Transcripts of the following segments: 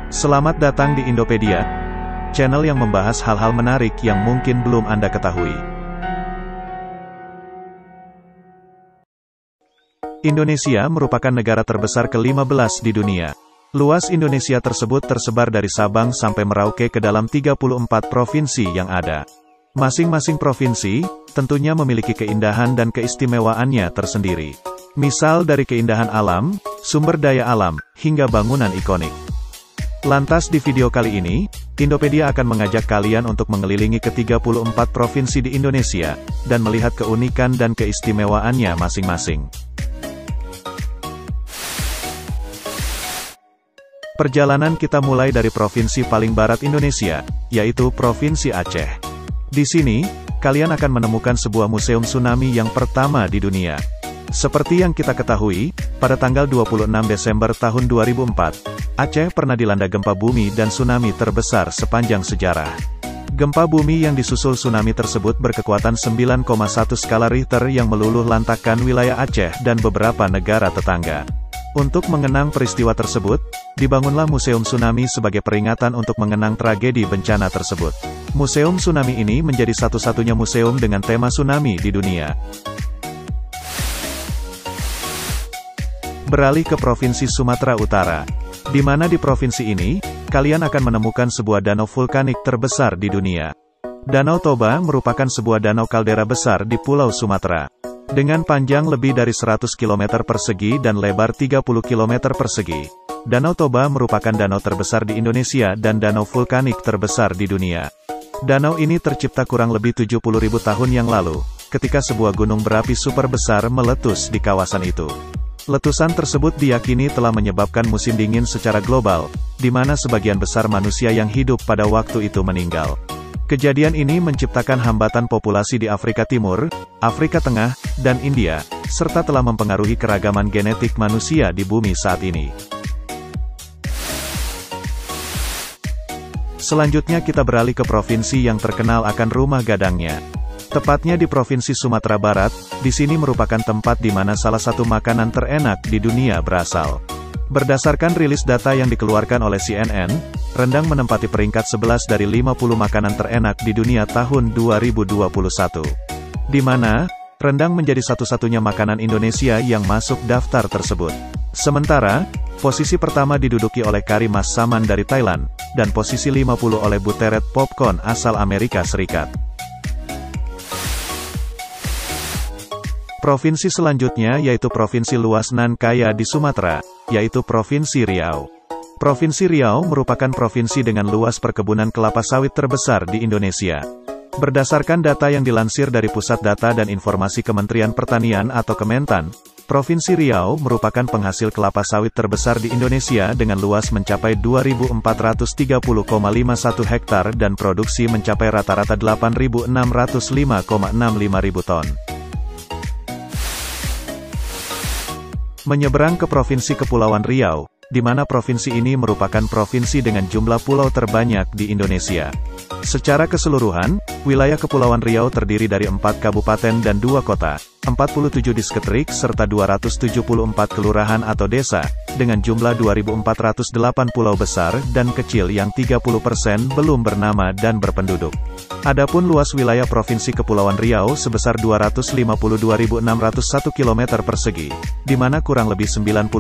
Selamat datang di Indopedia, channel yang membahas hal-hal menarik yang mungkin belum Anda ketahui. Indonesia merupakan negara terbesar ke-15 di dunia. Luas Indonesia tersebut tersebar dari Sabang sampai Merauke ke dalam 34 provinsi yang ada. Masing-masing provinsi, tentunya memiliki keindahan dan keistimewaannya tersendiri. Misal dari keindahan alam, sumber daya alam, hingga bangunan ikonik. Lantas di video kali ini, Indopedia akan mengajak kalian untuk mengelilingi ke-34 provinsi di Indonesia, dan melihat keunikan dan keistimewaannya masing-masing. Perjalanan kita mulai dari provinsi paling barat Indonesia, yaitu Provinsi Aceh. Di sini, kalian akan menemukan sebuah museum tsunami yang pertama di dunia. Seperti yang kita ketahui, pada tanggal 26 Desember tahun 2004, Aceh pernah dilanda gempa bumi dan tsunami terbesar sepanjang sejarah. Gempa bumi yang disusul tsunami tersebut berkekuatan 9,1 skala Richter yang meluluh lantakkan wilayah Aceh dan beberapa negara tetangga. Untuk mengenang peristiwa tersebut, dibangunlah Museum Tsunami sebagai peringatan untuk mengenang tragedi bencana tersebut. Museum Tsunami ini menjadi satu-satunya museum dengan tema tsunami di dunia. Beralih ke Provinsi Sumatera Utara, di mana di provinsi ini, kalian akan menemukan sebuah danau vulkanik terbesar di dunia. Danau Toba merupakan sebuah danau kaldera besar di Pulau Sumatera. Dengan panjang lebih dari 100 km persegi dan lebar 30 km persegi, Danau Toba merupakan danau terbesar di Indonesia dan danau vulkanik terbesar di dunia. Danau ini tercipta kurang lebih 70.000 tahun yang lalu, ketika sebuah gunung berapi super besar meletus di kawasan itu. Letusan tersebut diyakini telah menyebabkan musim dingin secara global, di mana sebagian besar manusia yang hidup pada waktu itu meninggal. Kejadian ini menciptakan hambatan populasi di Afrika Timur, Afrika Tengah, dan India, serta telah mempengaruhi keragaman genetik manusia di bumi saat ini. Selanjutnya kita beralih ke provinsi yang terkenal akan rumah gadangnya. Tepatnya di Provinsi Sumatera Barat, di sini merupakan tempat di mana salah satu makanan terenak di dunia berasal. Berdasarkan rilis data yang dikeluarkan oleh CNN, rendang menempati peringkat 11 dari 50 makanan terenak di dunia tahun 2021. Di mana, rendang menjadi satu-satunya makanan Indonesia yang masuk daftar tersebut. Sementara, posisi pertama diduduki oleh kari mas saman dari Thailand, dan posisi 50 oleh buteret popcorn asal Amerika Serikat. Provinsi selanjutnya yaitu provinsi luas nan kaya di Sumatera, yaitu Provinsi Riau. Provinsi Riau merupakan provinsi dengan luas perkebunan kelapa sawit terbesar di Indonesia. Berdasarkan data yang dilansir dari Pusat Data dan Informasi Kementerian Pertanian atau Kementan, Provinsi Riau merupakan penghasil kelapa sawit terbesar di Indonesia dengan luas mencapai 2.430,51 hektar dan produksi mencapai rata-rata 8.605,65 ribu ton. Menyeberang ke Provinsi Kepulauan Riau, di mana provinsi ini merupakan provinsi dengan jumlah pulau terbanyak di Indonesia. Secara keseluruhan, wilayah Kepulauan Riau terdiri dari 4 kabupaten dan 2 kota, 47 distrik serta 274 kelurahan atau desa, dengan jumlah 2.408 pulau besar dan kecil yang 30% belum bernama dan berpenduduk. Adapun luas wilayah Provinsi Kepulauan Riau sebesar 252.601 km persegi, di mana kurang lebih 95%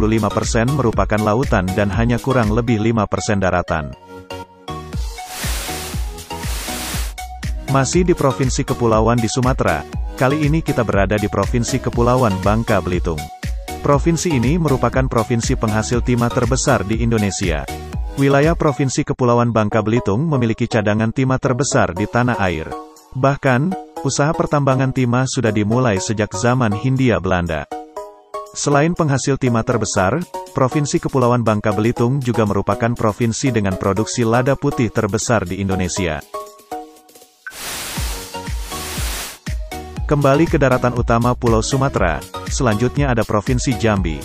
merupakan lautan dan hanya kurang lebih 5% daratan. Masih di Provinsi Kepulauan di Sumatera, kali ini kita berada di Provinsi Kepulauan Bangka Belitung. Provinsi ini merupakan provinsi penghasil timah terbesar di Indonesia. Wilayah Provinsi Kepulauan Bangka Belitung memiliki cadangan timah terbesar di tanah air. Bahkan, usaha pertambangan timah sudah dimulai sejak zaman Hindia Belanda. Selain penghasil timah terbesar, Provinsi Kepulauan Bangka Belitung juga merupakan provinsi dengan produksi lada putih terbesar di Indonesia. Kembali ke daratan utama Pulau Sumatera, selanjutnya ada Provinsi Jambi.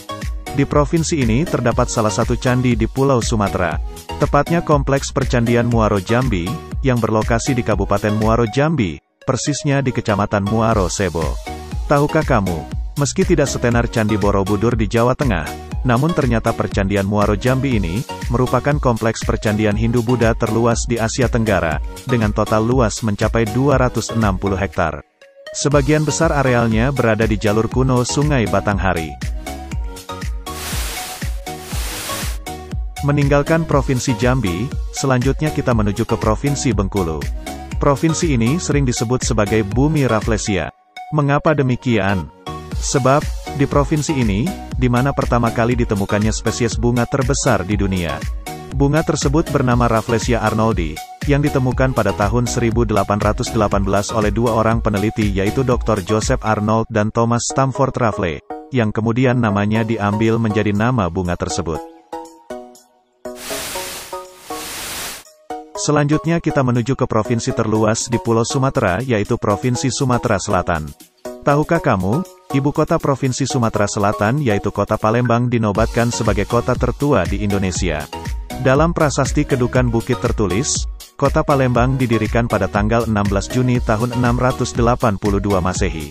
Di provinsi ini terdapat salah satu candi di Pulau Sumatera, tepatnya Kompleks Percandian Muaro Jambi, yang berlokasi di Kabupaten Muaro Jambi, persisnya di Kecamatan Muaro Sebo. Tahukah kamu, meski tidak setenar Candi Borobudur di Jawa Tengah, Namun ternyata Percandian Muaro Jambi ini, merupakan kompleks percandian Hindu-Buddha terluas di Asia Tenggara, dengan total luas mencapai 260 hektar. Sebagian besar arealnya berada di jalur kuno Sungai Batanghari. Meninggalkan Provinsi Jambi, selanjutnya kita menuju ke Provinsi Bengkulu. Provinsi ini sering disebut sebagai Bumi Rafflesia. Mengapa demikian? Sebab, di provinsi ini, di mana pertama kali ditemukannya spesies bunga terbesar di dunia. Bunga tersebut bernama Rafflesia arnoldi, yang ditemukan pada tahun 1818 oleh dua orang peneliti yaitu Dr. Joseph Arnold dan Thomas Stamford Raffles, yang kemudian namanya diambil menjadi nama bunga tersebut. Selanjutnya kita menuju ke provinsi terluas di Pulau Sumatera yaitu Provinsi Sumatera Selatan. Tahukah kamu, ibu kota Provinsi Sumatera Selatan yaitu kota Palembang dinobatkan sebagai kota tertua di Indonesia. Dalam prasasti Kedukan Bukit tertulis, kota Palembang didirikan pada tanggal 16 Juni tahun 682 Masehi.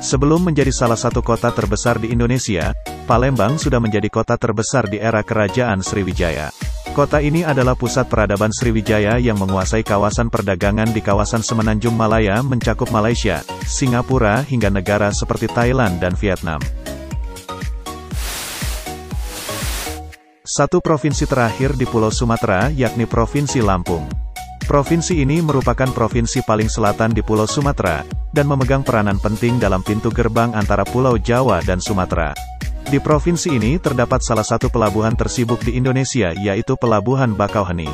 Sebelum menjadi salah satu kota terbesar di Indonesia, Palembang sudah menjadi kota terbesar di era Kerajaan Sriwijaya. Kota ini adalah pusat peradaban Sriwijaya yang menguasai kawasan perdagangan di kawasan Semenanjung Malaya mencakup Malaysia, Singapura hingga negara seperti Thailand dan Vietnam. Satu provinsi terakhir di Pulau Sumatera yakni Provinsi Lampung. Provinsi ini merupakan provinsi paling selatan di Pulau Sumatera, dan memegang peranan penting dalam pintu gerbang antara Pulau Jawa dan Sumatera. Di provinsi ini terdapat salah satu pelabuhan tersibuk di Indonesia yaitu Pelabuhan Bakauheni.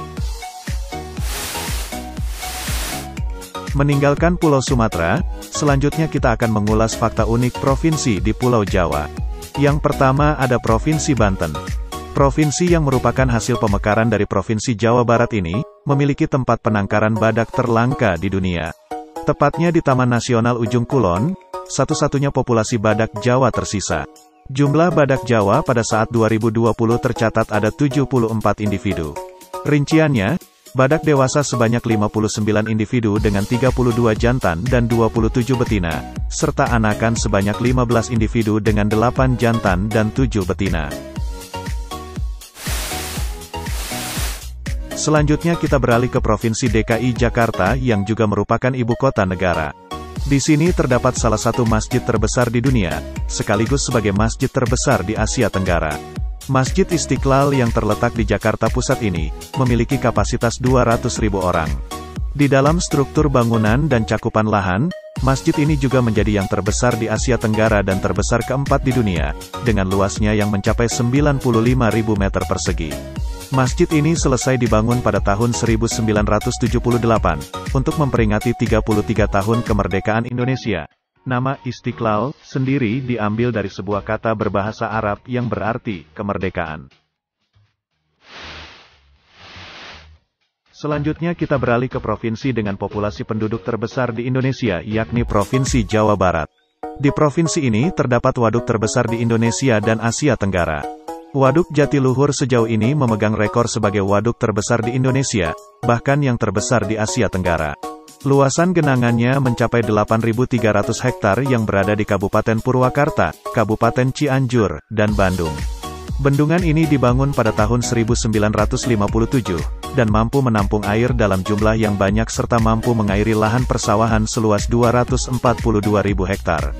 Meninggalkan Pulau Sumatera, selanjutnya kita akan mengulas fakta unik provinsi di Pulau Jawa. Yang pertama ada Provinsi Banten. Provinsi yang merupakan hasil pemekaran dari Provinsi Jawa Barat ini, memiliki tempat penangkaran badak terlangka di dunia. Tepatnya di Taman Nasional Ujung Kulon, satu-satunya populasi badak Jawa tersisa. Jumlah badak Jawa pada saat 2020 tercatat ada 74 individu. Rinciannya, badak dewasa sebanyak 59 individu dengan 32 jantan dan 27 betina, serta anakan sebanyak 15 individu dengan 8 jantan dan 7 betina. Selanjutnya kita beralih ke Provinsi DKI Jakarta yang juga merupakan ibu kota negara. Di sini terdapat salah satu masjid terbesar di dunia, sekaligus sebagai masjid terbesar di Asia Tenggara. Masjid Istiqlal yang terletak di Jakarta Pusat ini, memiliki kapasitas 200.000 orang. Di dalam struktur bangunan dan cakupan lahan, masjid ini juga menjadi yang terbesar di Asia Tenggara dan terbesar keempat di dunia, dengan luasnya yang mencapai 95.000 meter persegi. Masjid ini selesai dibangun pada tahun 1978, untuk memperingati 33 tahun kemerdekaan Indonesia. Nama Istiqlal sendiri diambil dari sebuah kata berbahasa Arab yang berarti kemerdekaan. Selanjutnya kita beralih ke provinsi dengan populasi penduduk terbesar di Indonesia yakni Provinsi Jawa Barat. Di provinsi ini terdapat waduk terbesar di Indonesia dan Asia Tenggara. Waduk Jatiluhur sejauh ini memegang rekor sebagai waduk terbesar di Indonesia, bahkan yang terbesar di Asia Tenggara. Luasan genangannya mencapai 8.300 hektar yang berada di Kabupaten Purwakarta, Kabupaten Cianjur, dan Bandung. Bendungan ini dibangun pada tahun 1957, dan mampu menampung air dalam jumlah yang banyak serta mampu mengairi lahan persawahan seluas 242.000 hektar.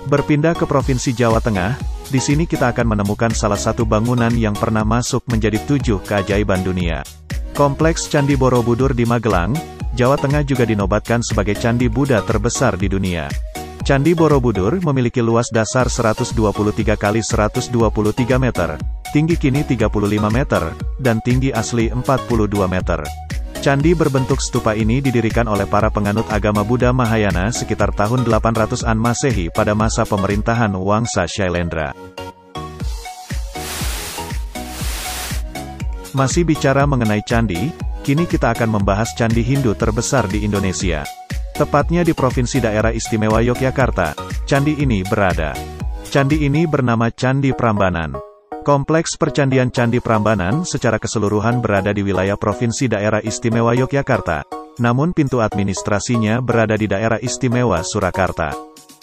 Berpindah ke Provinsi Jawa Tengah, di sini kita akan menemukan salah satu bangunan yang pernah masuk menjadi 7 keajaiban dunia. Kompleks Candi Borobudur di Magelang, Jawa Tengah juga dinobatkan sebagai Candi Buddha terbesar di dunia. Candi Borobudur memiliki luas dasar 123 x 123 meter, tinggi kini 35 meter, dan tinggi asli 42 meter. Candi berbentuk stupa ini didirikan oleh para penganut agama Buddha Mahayana sekitar tahun 800-an Masehi pada masa pemerintahan Wangsa Shailendra. Masih bicara mengenai candi, kini kita akan membahas candi Hindu terbesar di Indonesia. Tepatnya di Provinsi Daerah Istimewa Yogyakarta, candi ini berada. Candi ini bernama Candi Prambanan. Kompleks percandian Candi Prambanan secara keseluruhan berada di wilayah Provinsi Daerah Istimewa Yogyakarta, namun pintu administrasinya berada di Daerah Istimewa Surakarta.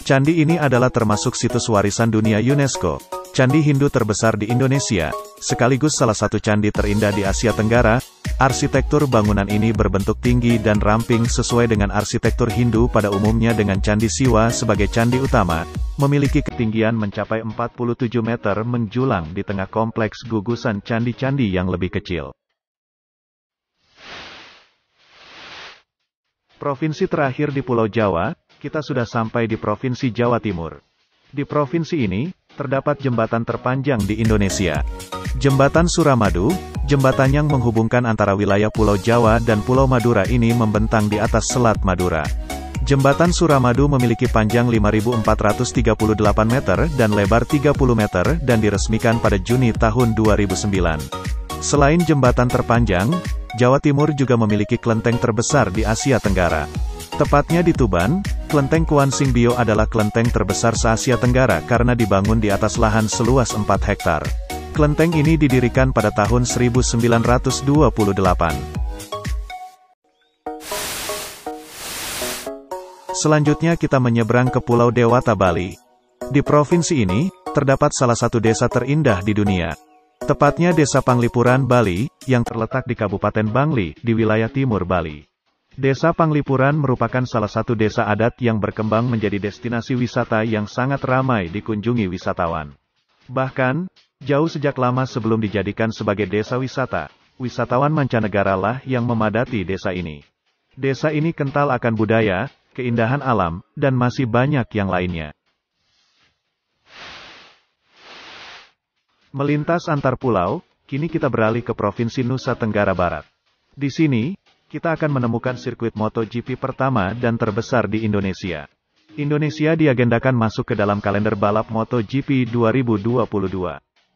Candi ini adalah termasuk situs warisan dunia UNESCO, candi Hindu terbesar di Indonesia, sekaligus salah satu candi terindah di Asia Tenggara. Arsitektur bangunan ini berbentuk tinggi dan ramping sesuai dengan arsitektur Hindu pada umumnya, dengan Candi Siwa sebagai candi utama, memiliki ketinggian mencapai 47 meter menjulang di tengah kompleks gugusan candi-candi yang lebih kecil. Provinsi terakhir di Pulau Jawa, kita sudah sampai di Provinsi Jawa Timur. Di provinsi ini, terdapat jembatan terpanjang di Indonesia. Jembatan Suramadu, jembatan yang menghubungkan antara wilayah Pulau Jawa dan Pulau Madura ini membentang di atas Selat Madura. Jembatan Suramadu memiliki panjang 5.438 meter dan lebar 30 meter dan diresmikan pada Juni tahun 2009. Selain jembatan terpanjang, Jawa Timur juga memiliki kelenteng terbesar di Asia Tenggara. Tepatnya di Tuban, Kelenteng Kuansing Bio adalah kelenteng terbesar se-Asia Tenggara karena dibangun di atas lahan seluas 4 hektar. Kelenteng ini didirikan pada tahun 1928. Selanjutnya kita menyeberang ke Pulau Dewata, Bali. Di provinsi ini, terdapat salah satu desa terindah di dunia. Tepatnya Desa Panglipuran, Bali, yang terletak di Kabupaten Bangli, di wilayah timur Bali. Desa Panglipuran merupakan salah satu desa adat yang berkembang menjadi destinasi wisata yang sangat ramai dikunjungi wisatawan. Bahkan, jauh sejak lama sebelum dijadikan sebagai desa wisata, wisatawan mancanegara lah yang memadati desa ini. Desa ini kental akan budaya, keindahan alam, dan masih banyak yang lainnya. Melintas antar pulau, kini kita beralih ke Provinsi Nusa Tenggara Barat. Di sini, kita akan menemukan sirkuit MotoGP pertama dan terbesar di Indonesia. Indonesia diagendakan masuk ke dalam kalender balap MotoGP 2022.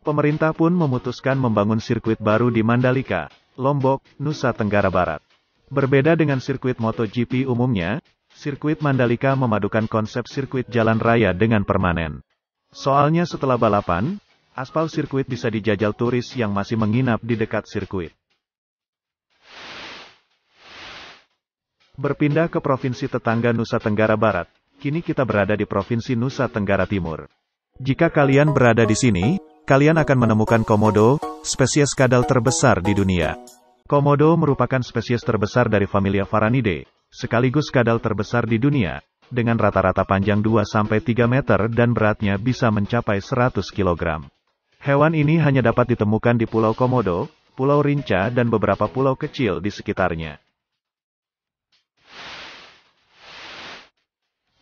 Pemerintah pun memutuskan membangun sirkuit baru di Mandalika, Lombok, Nusa Tenggara Barat. Berbeda dengan sirkuit MotoGP umumnya, sirkuit Mandalika memadukan konsep sirkuit jalan raya dengan permanen. Soalnya setelah balapan, aspal sirkuit bisa dijajal turis yang masih menginap di dekat sirkuit. Berpindah ke provinsi tetangga Nusa Tenggara Barat, kini kita berada di Provinsi Nusa Tenggara Timur. Jika kalian berada di sini, kalian akan menemukan komodo, spesies kadal terbesar di dunia. Komodo merupakan spesies terbesar dari familia Varanidae, sekaligus kadal terbesar di dunia, dengan rata-rata panjang 2-3 meter dan beratnya bisa mencapai 100 kg. Hewan ini hanya dapat ditemukan di Pulau Komodo, Pulau Rinca dan beberapa pulau kecil di sekitarnya.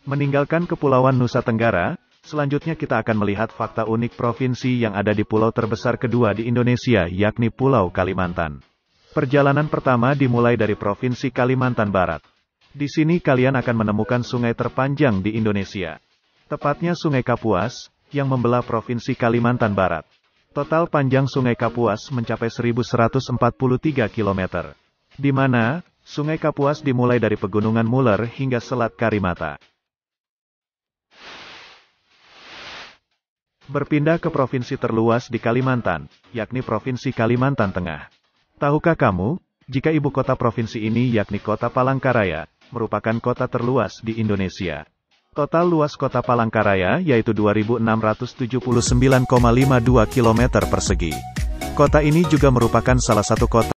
Meninggalkan Kepulauan Nusa Tenggara, selanjutnya kita akan melihat fakta unik provinsi yang ada di pulau terbesar kedua di Indonesia, yakni Pulau Kalimantan. Perjalanan pertama dimulai dari Provinsi Kalimantan Barat. Di sini kalian akan menemukan sungai terpanjang di Indonesia. Tepatnya Sungai Kapuas, yang membelah Provinsi Kalimantan Barat. Total panjang Sungai Kapuas mencapai 1143 km. Di mana, Sungai Kapuas dimulai dari Pegunungan Muler hingga Selat Karimata. Berpindah ke provinsi terluas di Kalimantan, yakni Provinsi Kalimantan Tengah. Tahukah kamu, jika ibu kota provinsi ini yakni Kota Palangkaraya, merupakan kota terluas di Indonesia. Total luas Kota Palangkaraya yaitu 2.679,52 km persegi. Kota ini juga merupakan salah satu kota